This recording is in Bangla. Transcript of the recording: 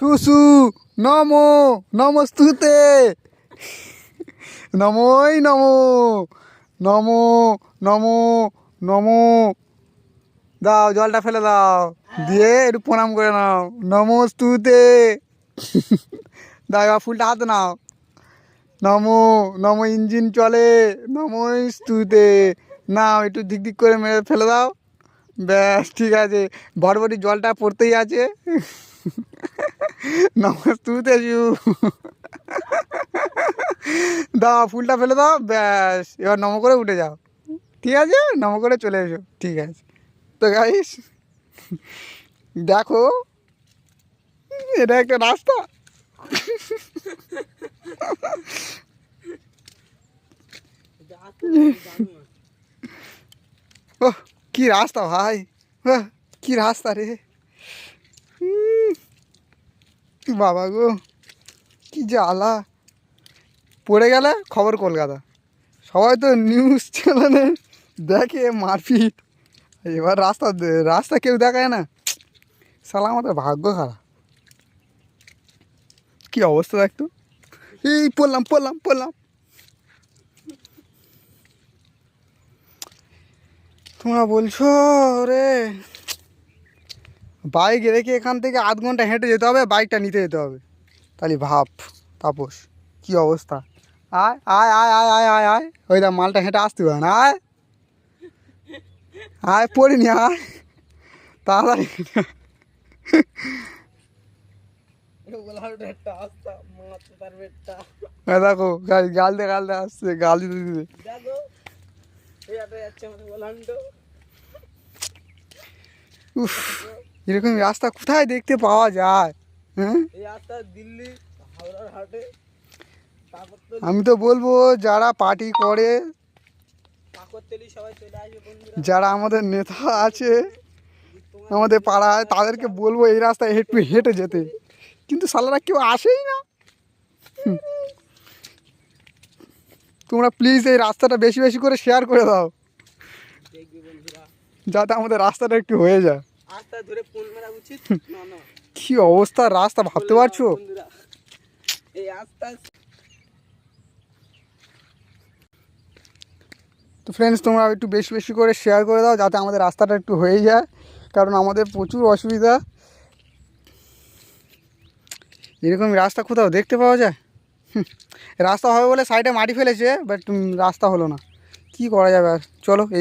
সুসু নমো নমস্তুতে নমোই নমো নমো নমো নমো। দাও জলটা ফেলে দাও, দিয়ে একটু প্রণাম করে নাও, নমস্তুতে। দাও এবার ফুলটা হাতে নাও, নমো নমো ইঞ্জিন চলে, নমস্তুতে। নাও একটু দিক দিক করে মেরে ফেলে দাও, ব্যাস ঠিক আছে। বরবটি জলটা পড়তেই আছে। নমস্তুতে শিউ। দাও ফুলটা ফেলে দাও, ব্যাস এবার নম করে উঠে যাও। ঠিক আছে, নম করে চলে এসো, ঠিক আছে। তো গাইস দেখো, এটা একটা রাস্তা। ওহ কি রাস্তা ভাই, কি রাস্তা রে, বাবা গো কি জ্বালা। পড়ে গেলে খবর কলকাতা, সবাই তো নিউজ চ্যানেলে দেখে মারপিট, এবার রাস্তা রাস্তা কেউ দেখায় না। শালা আমাদের ভাগ্য খারাপ। কি অবস্থা দেখতো, এই পড়লাম পড়লাম পড়লাম। তোমরা বলছো রে বাইক রেখে এখান থেকে আধ ঘন্টা হেঁটে যেতে হবে, বাইকটা নিতে যেতে হবে। তাহলে ভাব তাপস কি অবস্থা। আয় আয় আয় আয় আয় আয় আয়, ওই দা মালটা হেঁটে আসতে পারে না, আয় আয় পড়িনি, আয় তাড়াতাড়ি। দেখো গালতে গালতে আসছে, গাল দিতে দিতে। উফ, এরকম রাস্তা কোথায় দেখতে পাওয়া যায়? হ্যাঁ, আমি তো বলবো যারা পার্টি করে, যারা আমাদের নেতা আছে আমাদের পাড়ায়, তাদেরকে বলবো এই রাস্তায় একটু হেঁটে যেতে, কিন্তু শালারা কেউ আসেই না। তোমরা প্লিজ এই রাস্তাটা বেশি বেশি করে শেয়ার করে দাও, যাতে আমাদের রাস্তাটা একটু হয়ে যায়। কি অবস্থা রাস্তা ভাবতে পারছো? তো ফ্রেন্ডস তোমরা একটু বেশি বেশি করে শেয়ার করে দাও, যাতে আমাদের রাস্তাটা একটু হয়ে যায়, কারণ আমাদের প্রচুর অসুবিধা। এরকম রাস্তা কোথাও দেখতে পাওয়া যায়? রাস্তা হবে বলে সাইডে মাটি ফেলেছে, বাট রাস্তা হলো না, কি করা যাবে আর। চলো এই